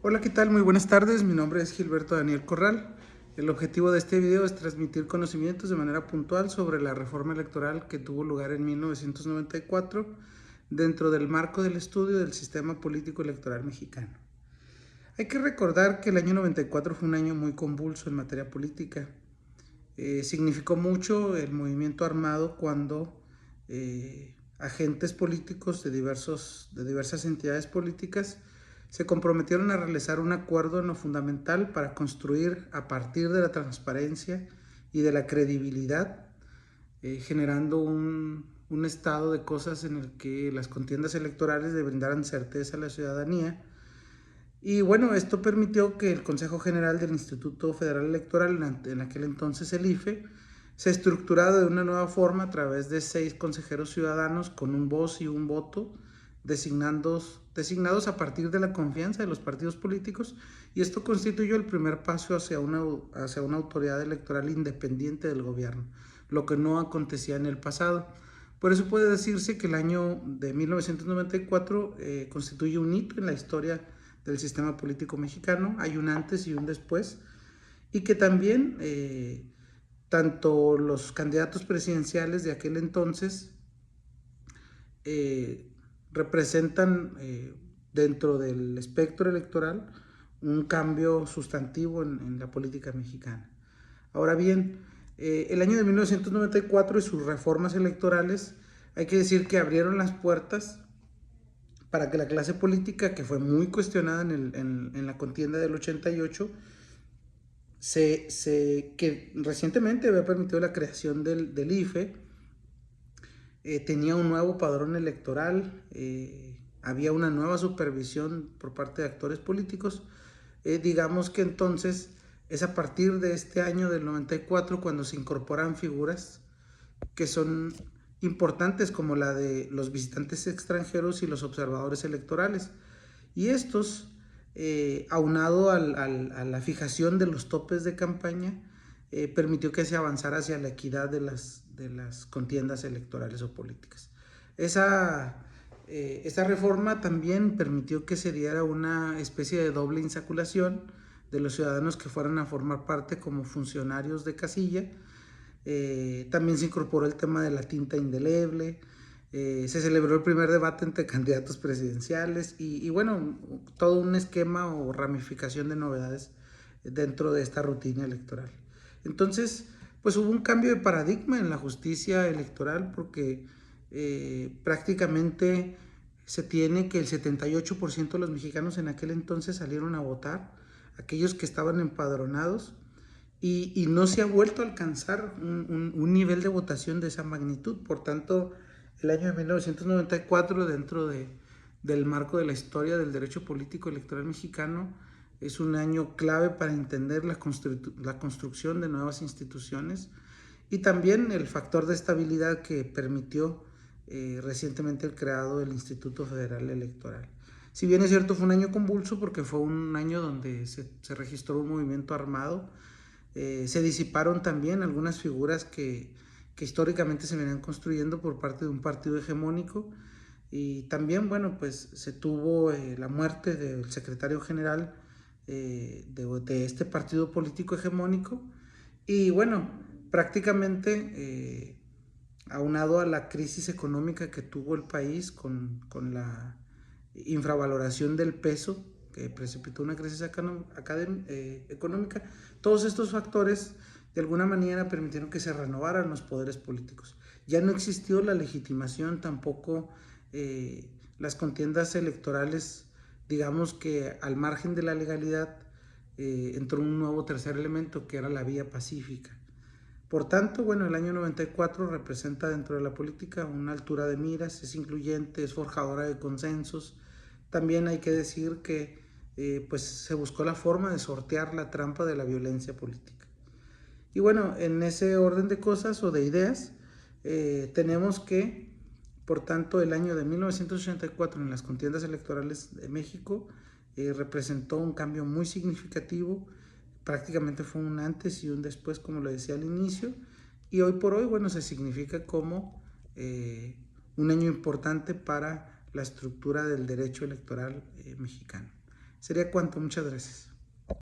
Hola, ¿qué tal? Muy buenas tardes. Mi nombre es Gilberto Daniel Corral. El objetivo de este video es transmitir conocimientos de manera puntual sobre la reforma electoral que tuvo lugar en 1994 dentro del marco del estudio del sistema político electoral mexicano. Hay que recordar que el año 94 fue un año muy convulso en materia política. Significó mucho el movimiento armado cuando agentes políticos de diversas entidades políticas se comprometieron a realizar un acuerdo en lo fundamental para construir a partir de la transparencia y de la credibilidad, generando un estado de cosas en el que las contiendas electorales le brindaran certeza a la ciudadanía. Y bueno, esto permitió que el Consejo General del Instituto Federal Electoral, en aquel entonces el IFE, se estructurara de una nueva forma a través de 6 consejeros ciudadanos con un voz y un voto, designados a partir de la confianza de los partidos políticos, y esto constituyó el primer paso hacia una autoridad electoral independiente del gobierno, lo que no acontecía en el pasado. Por eso puede decirse que el año de 1994 constituye un hito en la historia del sistema político mexicano. Hay un antes y un después, y que también tanto los candidatos presidenciales de aquel entonces eh, representan dentro del espectro electoral un cambio sustantivo en la política mexicana. Ahora bien, el año de 1994 y sus reformas electorales, hay que decir que abrieron las puertas para que la clase política, que fue muy cuestionada en la contienda del 88, que recientemente había permitido la creación del IFE, tenía un nuevo padrón electoral, había una nueva supervisión por parte de actores políticos. Digamos que entonces es a partir de este año del 94 cuando se incorporan figuras que son importantes, como la de los visitantes extranjeros y los observadores electorales. Y estos, aunado a la fijación de los topes de campaña, permitió que se avanzara hacia la equidad de las contiendas electorales o políticas. Esa reforma también permitió que se diera una especie de doble insaculación de los ciudadanos que fueran a formar parte como funcionarios de casilla. También se incorporó el tema de la tinta indeleble. Se celebró el primer debate entre candidatos presidenciales y bueno, todo un esquema o ramificación de novedades dentro de esta rutina electoral. Entonces, pues hubo un cambio de paradigma en la justicia electoral, porque prácticamente se tiene que el 78% de los mexicanos en aquel entonces salieron a votar, aquellos que estaban empadronados, y no se ha vuelto a alcanzar un nivel de votación de esa magnitud. Por tanto, el año de 1994, dentro del marco de la historia del derecho político electoral mexicano, es un año clave para entender la construcción de nuevas instituciones, y también el factor de estabilidad que permitió recientemente el creado del Instituto Federal Electoral. Si bien es cierto, fue un año convulso porque fue un año donde se registró un movimiento armado. Se disiparon también algunas figuras que históricamente se venían construyendo por parte de un partido hegemónico, y también, bueno, pues se tuvo la muerte del secretario general de este partido político hegemónico. Y bueno, prácticamente aunado a la crisis económica que tuvo el país con la infravaloración del peso, que precipitó una crisis económica, todos estos factores de alguna manera permitieron que se renovaran los poderes políticos. Ya no existió la legitimación, tampoco las contiendas electorales, digamos que al margen de la legalidad, entró un nuevo tercer elemento, que era la vía pacífica. Por tanto, bueno, el año 94 representa dentro de la política una altura de miras, es incluyente, es forjadora de consensos. También hay que decir que pues se buscó la forma de sortear la trampa de la violencia política. Y bueno, en ese orden de cosas o de ideas, tenemos que, por tanto, el año de 1984 en las contiendas electorales de México representó un cambio muy significativo. Prácticamente fue un antes y un después, como lo decía al inicio, y hoy por hoy, bueno, se significa como un año importante para la estructura del derecho electoral mexicano. Sería cuanto. Muchas gracias.